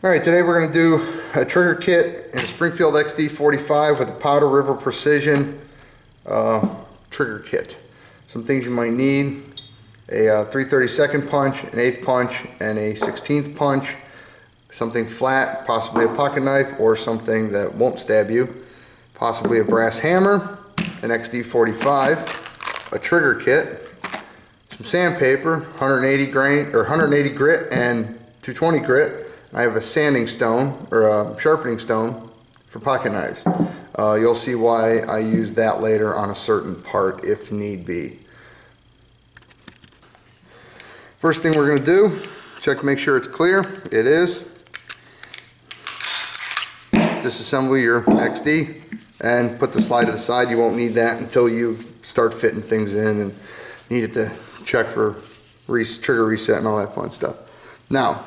Alright, today we're going to do a trigger kit in a Springfield XD45 with a Powder River Precision trigger kit. Some things you might need: a 3/32 punch, an 1/8 punch, and a 1/16 punch. Something flat, possibly a pocket knife or something that won't stab you. Possibly a brass hammer, an XD45, a trigger kit, some sandpaper, 180 grain or 180 grit and 220 grit. I have a sanding stone or a sharpening stone for pocket knives. You'll see why I use that later on a certain part if need be. First thing we're going to do, check to make sure it's clear. It is. Disassemble your XD and put the slide to the side. You won't need that until you start fitting things in and need it to check for trigger reset and all that fun stuff. Now,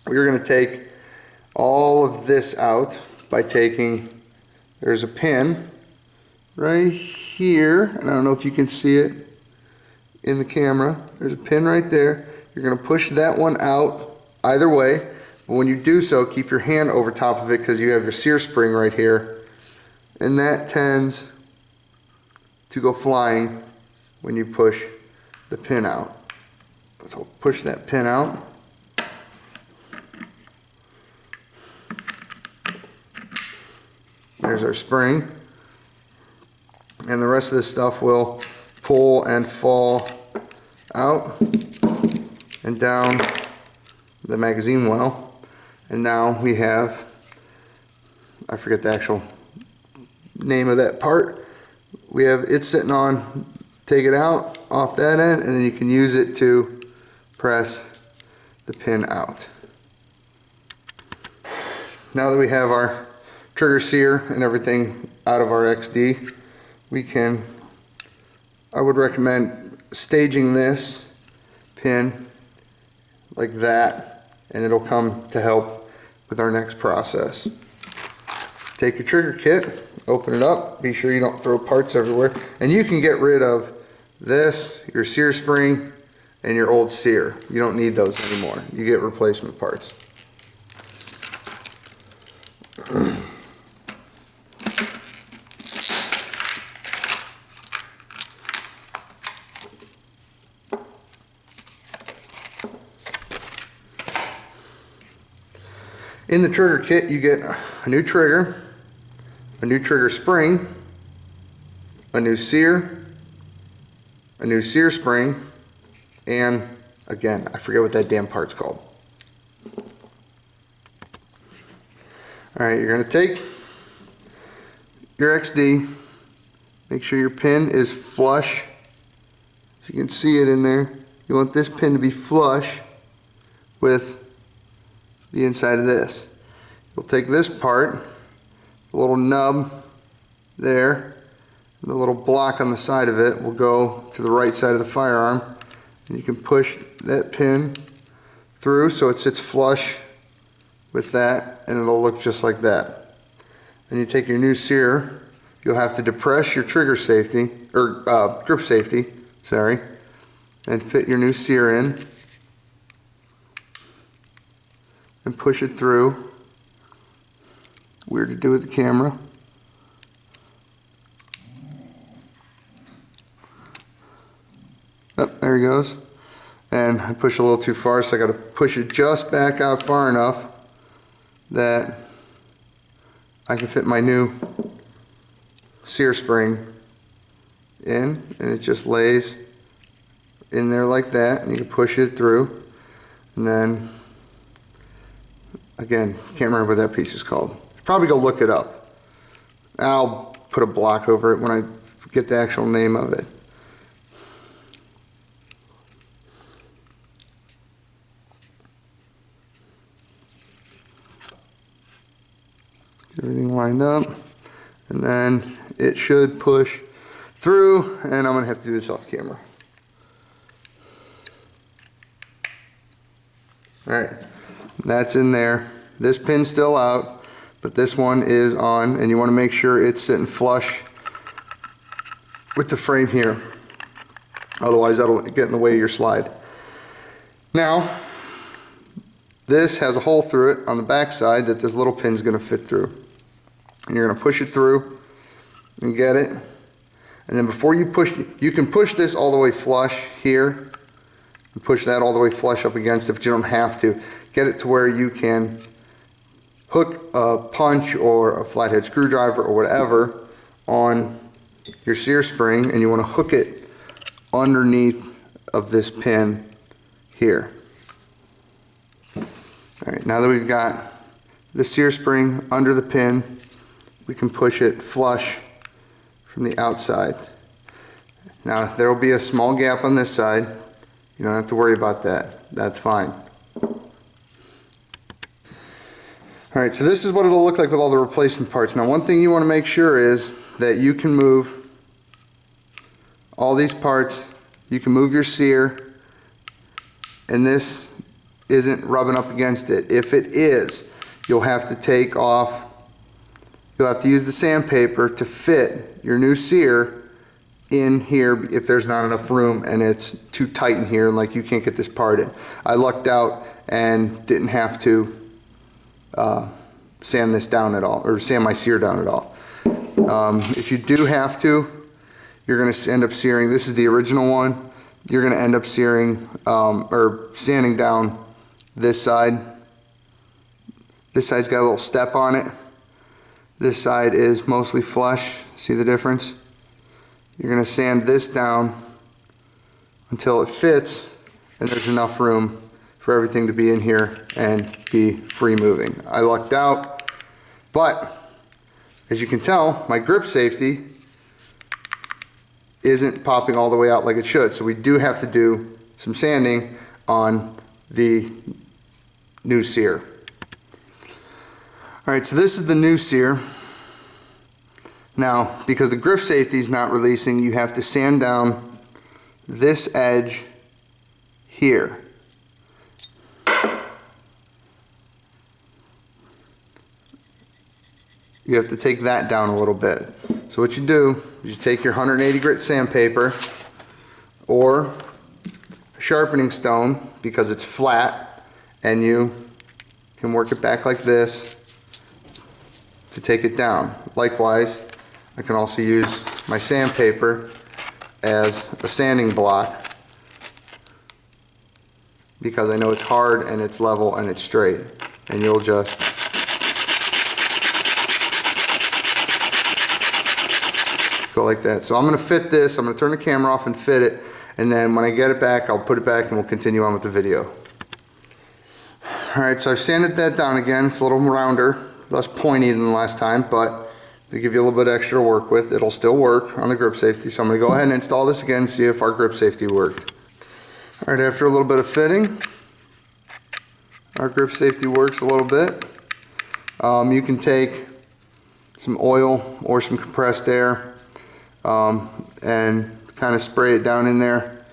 we're going to take all of this out by taking, there's a pin right here, and I don't know if you can see it in the camera. There's a pin right there. You're going to push that one out either way, but when you do so, keep your hand over top of it because you have your sear spring right here, and that tends to go flying when you push the pin out. So push that pin out. There's our spring, and the rest of this stuff will pull and fall out and down the magazine well. And now we have, I forget the actual name of that part, we have it sitting on, take it out off that end, and then you can use it to press the pin out. Now that we have our trigger sear and everything out of our XD, I would recommend staging this pin like that, and it'll come to help with our next process. Take your trigger kit, open it up, be sure you don't throw parts everywhere, and you can get rid of this, your sear spring, and your old sear. You don't need those anymore. You get replacement parts. In the trigger kit, you get a new trigger spring, a new sear spring, and again, I forget what that damn part's called. Alright, you're going to take your XD, make sure your pin is flush. If you can see it in there, you want this pin to be flush with the inside of this. You'll take this part, the little nub there, and the little block on the side of it will go to the right side of the firearm, and you can push that pin through so it sits flush with that, and it'll look just like that. Then you take your new sear, you'll have to depress your trigger safety, or grip safety, sorry, and fit your new sear in and push it through. Weird to do with the camera. Oh, there he goes. And I push a little too far, so I got to push it just back out far enough that I can fit my new sear spring in, and it just lays in there like that, and you can push it through. And then again, can't remember what that piece is called. Probably go look it up. I'll put a block over it when I get the actual name of it. Get everything lined up, and then it should push through, and I'm going to have to do this off camera. Alright, that's in there. This pin's still out, but this one is on, and you want to make sure it's sitting flush with the frame here. Otherwise that'll get in the way of your slide. Now, this has a hole through it on the back side that this little pin's going to fit through. And you're going to push it through and get it. And then before you push, you can push this all the way flush here. And push that all the way flush up against it, but you don't have to. Get it to where you can hook a punch or a flathead screwdriver or whatever on your sear spring, and you want to hook it underneath of this pin here. Alright, now that we've got the sear spring under the pin, we can push it flush from the outside. Now there will be a small gap on this side. You don't have to worry about that. That's fine. Alright, so this is what it'll look like with all the replacement parts. Now one thing you want to make sure is that you can move all these parts. You can move your sear, and this isn't rubbing up against it. If it is, you'll have to take off, you'll have to use the sandpaper to fit your new sear in here if there's not enough room and it's too tight in here and like you can't get this parted. I lucked out and didn't have to sand this down at all, or sand my sear down at all. If you do have to, you're going to end up searing, this is the original one, you're going to end up searing or sanding down this side. This side's got a little step on it. This side is mostly flush. See the difference? You're going to sand this down until it fits and there's enough room for everything to be in here and be free moving. I lucked out, but as you can tell, my grip safety isn't popping all the way out like it should. So we do have to do some sanding on the new sear. Alright, so this is the new sear. Now, because the grip safety is not releasing, you have to sand down this edge here. You have to take that down a little bit. So what you do is you take your 180 grit sandpaper or a sharpening stone, because it's flat, and you can work it back like this to take it down. Likewise, I can also use my sandpaper as a sanding block because I know it's hard and it's level and it's straight, and you'll just go like that. So I'm going to fit this, I'm going to turn the camera off and fit it, and then when I get it back I'll put it back and we'll continue on with the video. Alright, so I've sanded that down again. It's a little rounder, less pointy than the last time, but to give you a little bit extra to work with, it'll still work on the grip safety. So I'm going to go ahead and install this again and see if our grip safety worked. Alright, after a little bit of fitting, our grip safety works a little bit. You can take some oil or some compressed air and kind of spray it down in there,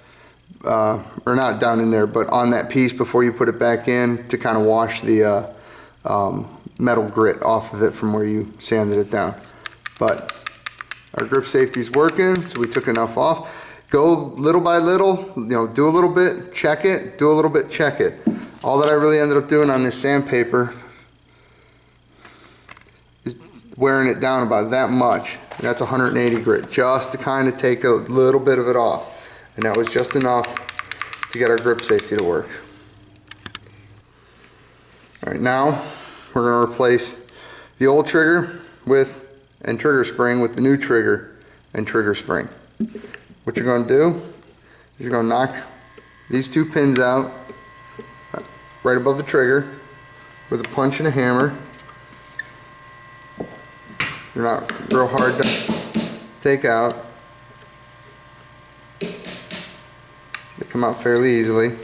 or not down in there, but on that piece before you put it back in to kind of wash the metal grit off of it from where you sanded it down. But our grip safety is working, so we took enough off. Go little by little, you know, do a little bit, check it, do a little bit, check it. All that I really ended up doing on this sandpaper is wearing it down about that much. That's 180 grit, just to kind of take a little bit of it off. And that was just enough to get our grip safety to work. Alright, now we're going to replace the old trigger and trigger spring with the new trigger and trigger spring. What you're going to do is you're going to knock these two pins out right above the trigger with a punch and a hammer. They're not real hard to take out. They come out fairly easily.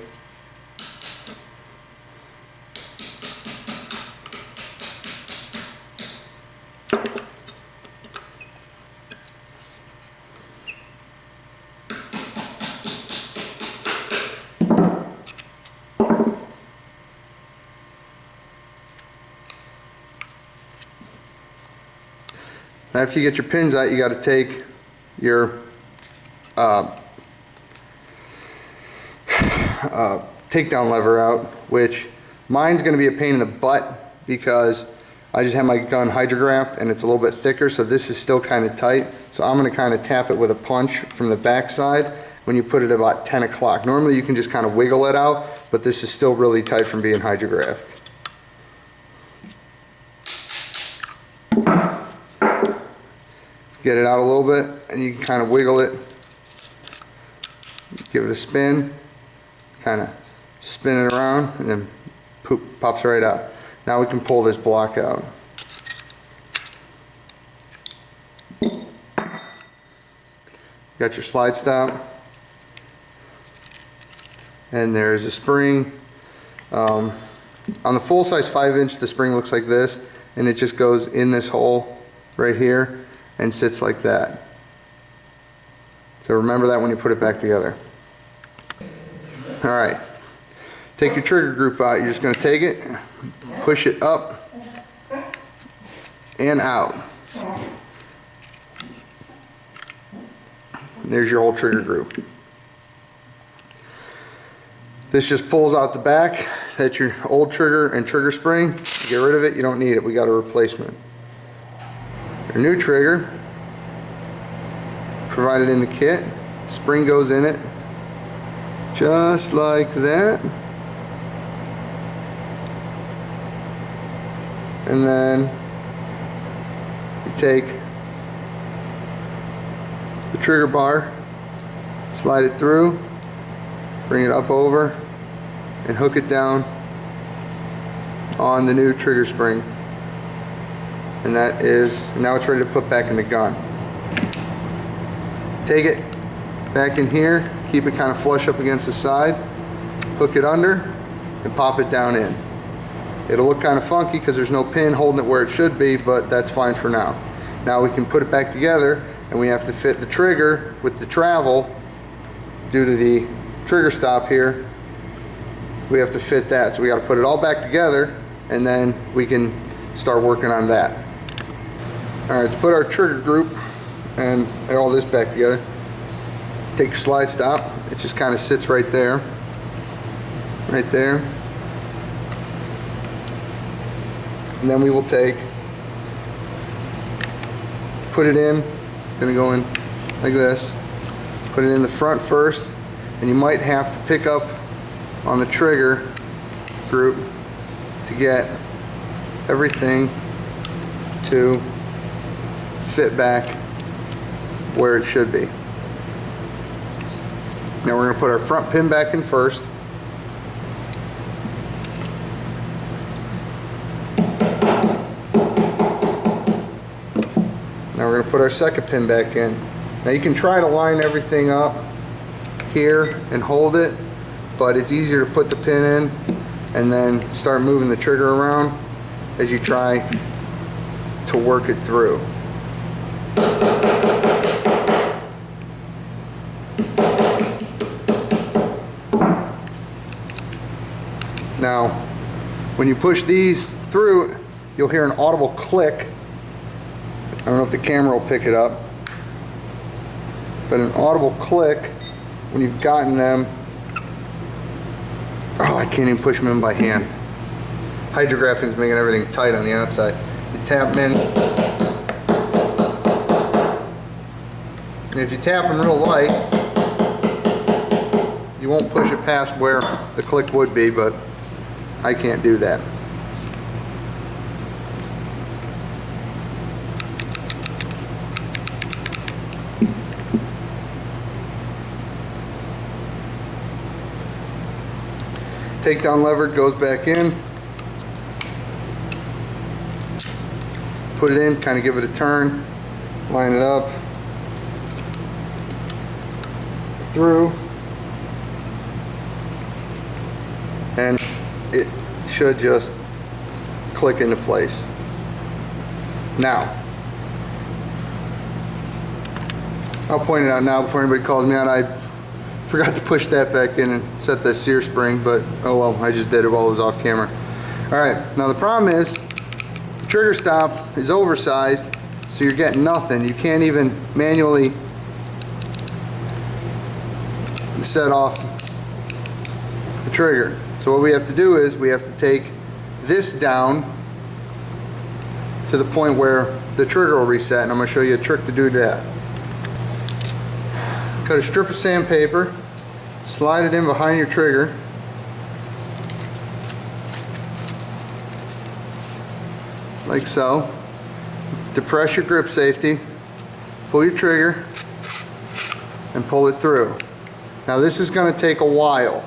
Now after you get your pins out, you got to take your takedown lever out, which Mine's going to be a pain in the butt because I just have my gun hydrographed and it's a little bit thicker, so this is still kind of tight. So I'm going to kind of tap it with a punch from the back side when you put it about 10 o'clock. Normally you can just kind of wiggle it out, but this is still really tight from being hydrographed. Get it out a little bit and you can kind of wiggle it. Give it a spin, kind of spin it around, and then poop, pops right out. Now we can pull this block out. Got your slide stop, and there's a spring. On the full size 5-inch, the spring looks like this, and it just goes in this hole right here and sits like that. So remember that when you put it back together. Alright, take your trigger group out. You're just going to take it, push it up and out. There's your whole trigger group. This just pulls out the back. That's your old trigger and trigger spring. Get rid of it, you don't need it. We got a replacement. Your new trigger, provided in the kit. Spring goes in it, just like that. And then you take the trigger bar, slide it through, bring it up over, and hook it down on the new trigger spring. And that is, now it's ready to put back in the gun. Take it back in here, keep it kind of flush up against the side, hook it under, and pop it down in. It'll look kind of funky because there's no pin holding it where it should be, but that's fine for now. Now we can put it back together, and we have to fit the trigger with the travel due to the trigger stop here. We have to fit that, so we got to put it all back together, and then we can start working on that. Alright, to put our trigger group and all this back together, take your slide stop. It just kind of sits right there. Right there. And then we will put it in. It's going to go in like this. Put it in the front first, and you might have to pick up on the trigger group to get everything to fit back where it should be. Now we're going to put our front pin back in first. Now we're going to put our second pin back in. Now you can try to line everything up here and hold it, but it's easier to put the pin in and then start moving the trigger around as you try to work it through. Now, when you push these through, you'll hear an audible click. I don't know if the camera will pick it up, but an audible click when you've gotten them. Oh, I can't even push them in by hand. Hydrographing is making everything tight on the outside. You tap them in, and if you tap them real light, you won't push it past where the click would be, but I can't do that. Takedown lever goes back in. Put it in, kind of give it a turn, line it up, through, and it should just click into place. Now, I'll point it out now before anybody calls me out. I forgot to push that back in and set the sear spring, but oh well, I just did it while it was off camera. Alright, now the problem is the trigger stop is oversized, so you're getting nothing. You can't even manually set off the trigger. So what we have to do is we have to take this down to the point where the trigger will reset, and I'm going to show you a trick to do that. Cut a strip of sandpaper, slide it in behind your trigger, like so. Depress your grip safety, pull your trigger, and pull it through. Now this is going to take a while,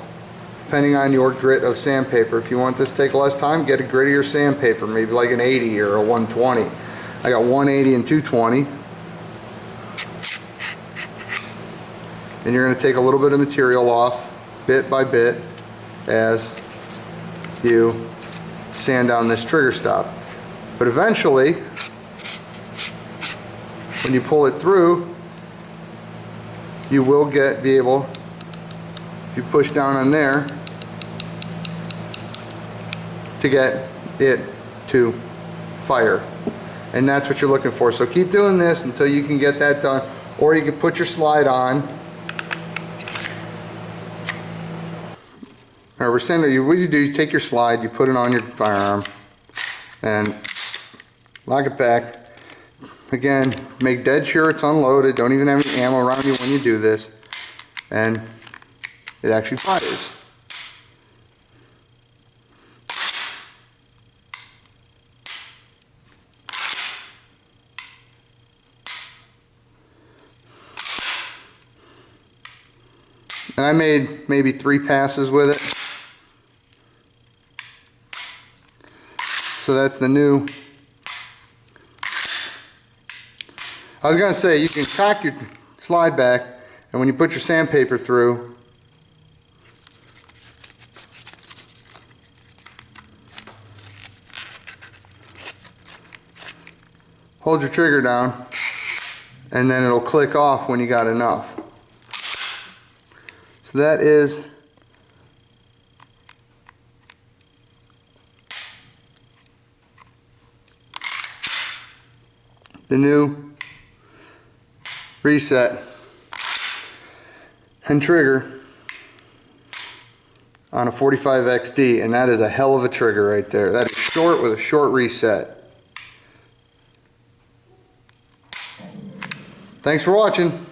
depending on your grit of sandpaper. If you want this to take less time, get a grittier sandpaper, maybe like an 80 or a 120. I got 180 and 220. And you're going to take a little bit of material off, bit by bit, as you sand down this trigger stop. But eventually, when you pull it through, you will be able, if you push down on there, to get it to fire. And that's what you're looking for. So keep doing this until you can get that done, or you can put your slide on. Alright, we're saying that what you do, you take your slide, you put it on your firearm, and lock it back. Again, make dead sure it's unloaded. Don't even have any ammo around you when you do this. And it actually fires. And I made maybe 3 passes with it. So that's the new. I was going to say, you can cock your slide back, and when you put your sandpaper through, hold your trigger down, and then it'll click off when you got enough. So that is the new reset and trigger on a 45 XD, and that is a hell of a trigger right there. That is short with a short reset. Thanks for watching.